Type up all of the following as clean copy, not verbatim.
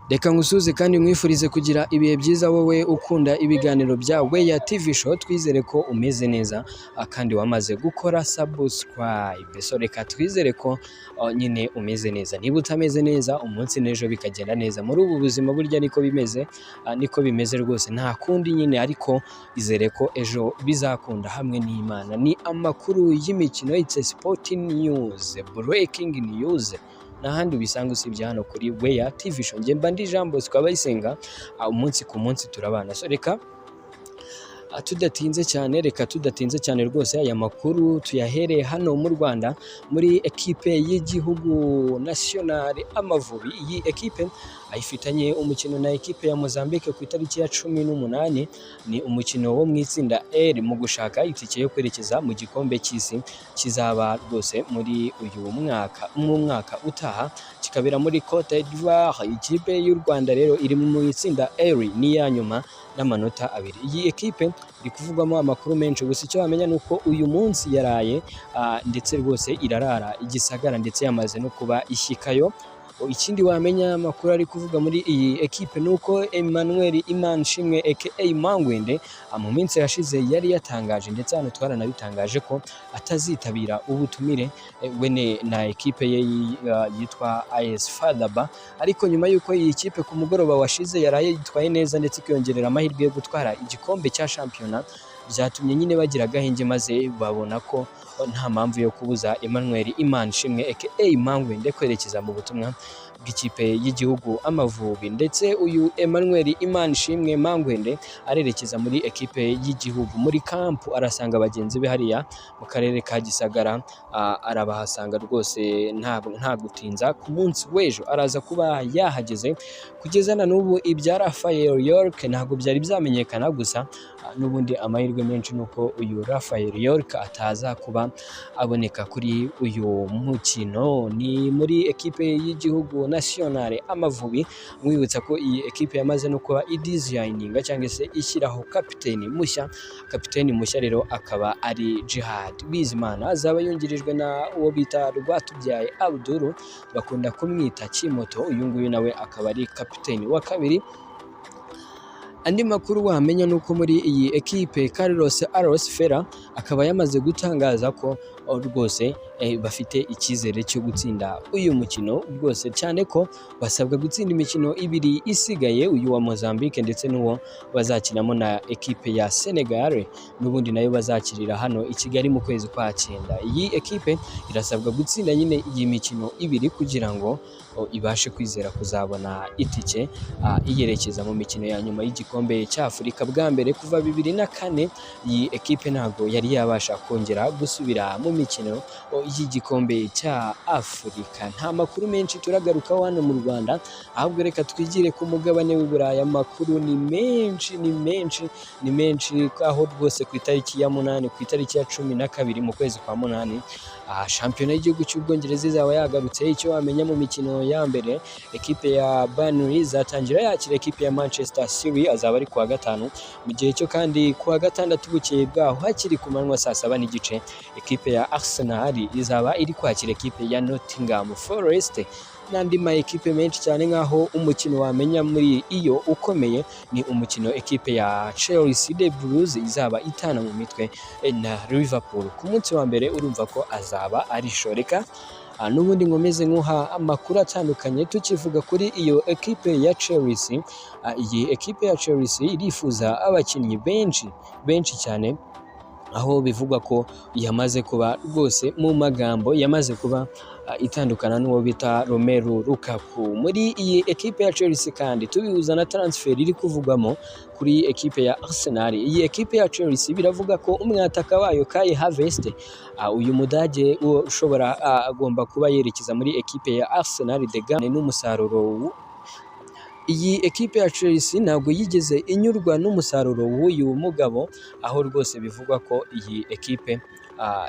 Reka ngusuze kandi mwifurize kugira ibihe byiza wowe ukunda ibiganiro byawe ya TV show, twizere ko umeze neza kandi wamaze gukora subscribe. So reka twizere ko nyine umeze neza. Niba utameze neza umunsi n'ejo bikagenda neza. Muri ubu buzima burya niko bimeze, niko bimeze rwose, nta kundi nyine, ariko izere ko ejo bizakunda hamwe n'Imana. Ni amakuru y'imikino, it's a sporting news, breaking news. N'ahandi ubisanga usibye hano kuri Weya TV show. Njye mba ndi Jean Bosco Abayisenga, umunsi ku munsi turabana. So reka tudatinze cyane rwose, aya makuru tuyahereye hano mu Rwanda muri ekipe y'igihugu nationale Amavubi. Iyi ekipe ayifitanye umukino na ekipe ya Mozambike ku itariki ya 18. Ni umukino wo mu itsinda L mu gushaka itike yo kwerekeza mu gikombe cy'isi kizaba rwose muri uyu mwaka, mu mwaka utaha, kikabera muri Cote d'Ivoire. Ikipe y'u Rwanda rero iri mu itsinda L, ni ya nyuma n'amanota 2. Iyi ekipe iri kuvugwamo amakuru menshi, gusa icyo wamenya nuko uyu munsi yaraye ndetse rwose irarara igisagara, ndetse yamaze no kuba ishyikayo. Ikindi wamenya amakuru ari kuvuga muri iyi ekipe nuko Emmanuel Imanishimwe aka Mangwende mu minsi yashize yari yatangaje, ndetse hano twaranabitangaje ko atazitabira ubutumire we na ekipe ye yitwa AS Fadaba. Ariko nyuma yuko iyi kipe ku mugoroba washize yaraye yitwaye neza ndetse ikiyongerera amahirwe yo gutwara igikombe cya shampiyona, byatumye nyine bagira agahenge, maze babona ko nta mpamvu yo kubuza Emmanuel Imanishimwe aka Mangwende kwerekeza mu butumwa bw'ikipe y'igihugu Amavubi. Ndetse uyu Emmanuel Imanishimwe Mangwende arerekeza muri ekipe y'igihugu, muri kampu arasanga bagenzi be hariya mu karere ka Gisagara, arabahasanga rwose nta gutinza. Ku munsi w'ejo araza kuba yahageze. Kugeza na n'ubu ibya Raphael York ntabwo byari byamenyekana, gusa n'ubundi amahirwe menshi nuko uyu Raphael York ataza kuba aboneka kuri uyu mukino. Ni muri ekipe y'igihugu nationale Amavubi. Mwibutsa ko iyi ekipe yamaze no kuba idesigninga cyangwa se ishyiraho kapiteni mushya rero akaba ari Jihad Bizimana. Azaba yungirijwe na uwo bita Rwatubyaye Abdul, bakunda kumwita Kimoto. Uyu nguyu nawe akaba ari kapiteni wa kabiri. Andi makuru wamenya nuko muri iyi ekipe Carlos Ferra akaba yamaze gutangaza ko rwose bafite icyizere cyo gutsinda uyu mukino rwose, cyane ko basabwa gutsinda imikino 2 isigaye, uyu wa Mozambike ndetse n'uwo bazakinamo na ekipe ya Senegal, n'ubundi nayo bazakirira hano i Kigali mu kwezi kwa 9. Iyi ekipe irasabwa gutsinda nyine iyi mikino 2 kugira ngo ibashe kwizera kuzabona itike iyerekeza mu mikino ya nyuma y'igikombe cy'Afurika. Bwa mbere kuva 2004 iyi ekipe ntabwo yari yabasha kongera gusubira mu mikino y'igikombe cya Afurika. Nta makuru menshi turagarukaho hano mu Rwanda, ahubwo reka twigire ku mugabane w'Uburayi. Amakuru ni menshi, aho rwose ku itariki ya 8, ku itariki ya 12 mu kwezi kwa 8, shampiyona y'igihugu cy'Ubwongereza izaba yagarutse. Icyo wamenya mu mikino ya mbere, ekipe ya Burnley izatangira yakira ekipe ya Manchester City, azaba ari kuwa 5. Mu gihe cyo kandi kuwa 6 bukeye bwaho hakiri ku manywa saa 7:30, ekipe ya Arsenal izaba iri kwakira ekipe ya Nottingham Forest. N'andi ma ekipe menshi cyane, nkaho umukino wamenya muri iyo ukomeye ni umukino ekipe ya Chelsea the Blues izaba itana mu mitwe na Liverpool ku munsi wa mbere. Urumva ko azaba ari shoreka. N'ubundi nkomeze nkuha amakuru atandukanye tukivuga kuri iyo ekipe ya Chelsea. Iyi ekipe ya Chelsea irifuza abakinnyi benshi cyane, aho bivugwa ko yamaze kuba rwose mu magambo yamaze kuba itandukana n'uwo bita Romelu Lukaku. Muri iyi ekipe ya Chelsea kandi tubihuza na transfer iri kuvugwamo kuri ekipe ya Arsenal. Iyi ekipe ya Chelsea biravuga ko umwataka wayo Kai Havertz, uyu mudage ushobora agomba kuba yerekeza muri ekipe ya Arsenal de Gane n'umusaruro. Iyi ekipe ya Chelsea ntabwo yigeze inyurwa n'umusaruro w'uyu mugabo, aho rwose bivugwa ko iyi ekipe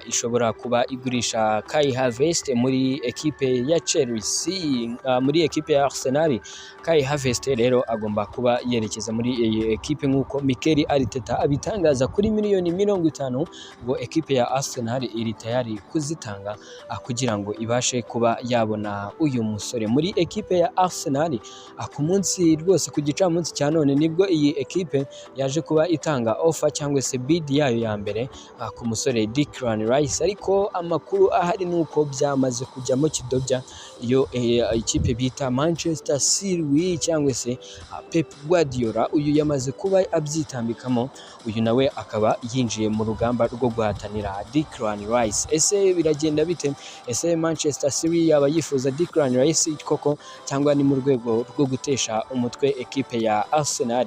ishobora kuba igurisha Kai Havertz muri ekipe ya Chelsea, muri ekipe ya Arsenal. Kai Havertz rero agomba kuba yerekeza muri iyi ekipe nk'uko Mikel Arteta abitangaza kuri miliyoni 50 ngo ekipe ya Arsenal iri tayari kuzitanga kugira ngo ibashe kuba yabona uyu musore muri ekipe ya Arsenal. Ku munsi rwose ku gicamunsi cya none nibwo iyi ekipe yaje kuba itanga offer cyangwa se bid yayo ya mbere ku musore Declan Rice, ariko amakuru ahari nuko byamaze kujyamo kidobya. Iyo ikipe bita Manchester City cyangwa se Pep Guardiola uyu yamaze kuba abyitambikamo, uyu nawe akaba yinjiye mu rugamba rwo guhatanira Declan Rice. Ese biragenda bite? Ese Manchester City yaba yifuza Declan Rice koko cyangwa ni mu rwego rwo gutesha umutwe ekipe ya Arsenal?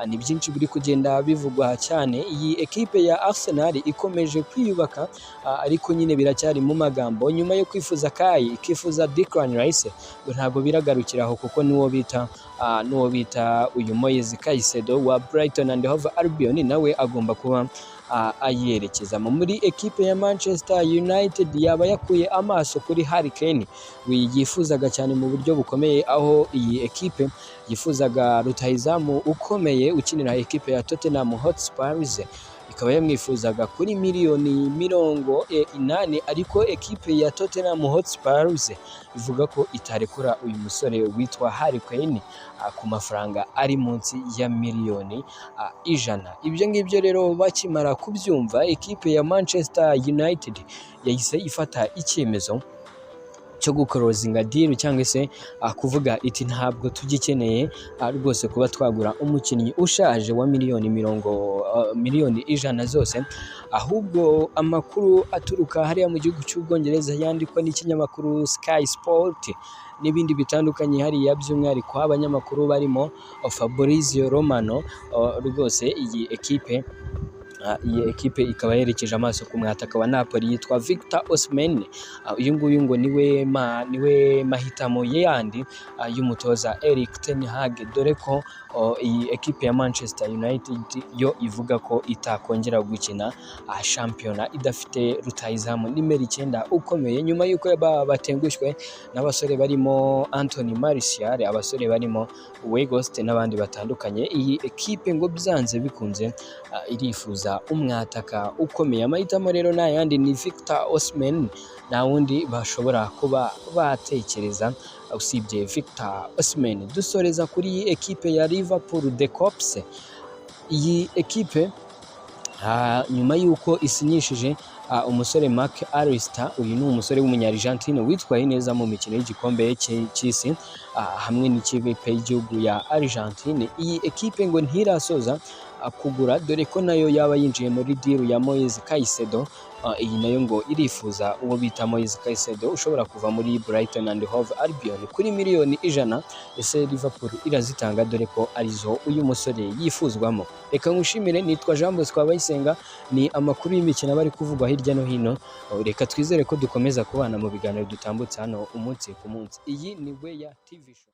Ni byinshi biri kugenda bivugwa cyane. Iyi ekipe ya Arsenal ikomeje kwiyubaka, ariko nyine biracyari mu magambo. Nyuma yo kwifuza Kai, ikifuza Declan Rice, ntabwo biragarukiraho kuko nuwo bita uyu Moise Caicedo wa Brighton and Hove Albion nawe agomba kuba ayerekezamo muri ekipe ya Manchester United. Yaba yakuye amaso kuri Harry Kane yifuzaga cyane mu buryo bukomeye, aho iyi ekipe yifuzaga rutahizamu ukomeye ukinira ekipe ya Tottenham Hotspur, ikaba yamwifuzaga kuri miliyoni 80, ariko ekipe ya Tottenham Hotspur ivuga ko itarekura uyu musore witwa Harry Kane ku mafaranga ari munsi ya miliyoni 100. Ibyo ngibyo rero bakimara kubyumva, ekipe ya Manchester United yahise ifata icyemezo cyo gukorozinga deal cyangwa se kuvuga iti ntabwo tugikeneye rwose kuba twagura umukinnyi ushaje wa miliyoni 100 zose, ahubwo amakuru aturuka hariya mu gihugu cy'Ubwongereza yandikwa n'ikinyamakuru Sky Sport n'ibindi bitandukanye hariya, by'umwihariko abanyamakuru barimo Fabrizio Romano. Rwose iyi ekipe ikaba yerekeje amaso ku mwataka wa Napoli yitwa Victor Osimhen. Uyu nguyu ngo niwe mahitamo yandi y'umutoza Erik ten Hag, dore ko iyi ekipe ya Manchester United yo ivuga ko itakongera gukina shampiyona idafite rutahizamu nimero 9 ukomeye, nyuma y'uko batengushywe n'abasore barimo Anthony Martial, abasore barimo Weghorst n'abandi batandukanye. Iyi ekipe ngo byanze bikunze irifuza umwataka ukomeye. Amahitamo rero n'ayandi ni Victor Osimhen, nta wundi bashobora kuba batekereza usibye Victor Osimhen. Dusoreza kuri iyi ekipe ya Liverpool The Cops. Iyi ekipe nyuma y'uko isinyishije umusore Mark Allister, uyu ni umusore w'umunya-Argentine witwaye neza mu mikino y'igikombe cy'isi hamwe n'ikipe y'igihugu ya Argentine. Iyi ekipe ngo ntirasoza kugura, dore ko nayo yaba yinjiye muri deal ya Moise Caicedo. Iyi nayo ngo irifuza uwo bita Moise Caicedo ushobora kuva muri Brighton and Hove Albion kuri miliyoni 100. Ese Liverpool irazitanga dore ko arizo uyu musore yifuzwamo? Reka ngushimire, nitwa Jean Bosco Abayisenga. Ni amakuru y'imikino bari kuvugwa hirya no hino. Reka twizere ko dukomeza kubana mu biganiro dutambutse hano umunsi ku munsi. Iyi ni Weya TV show.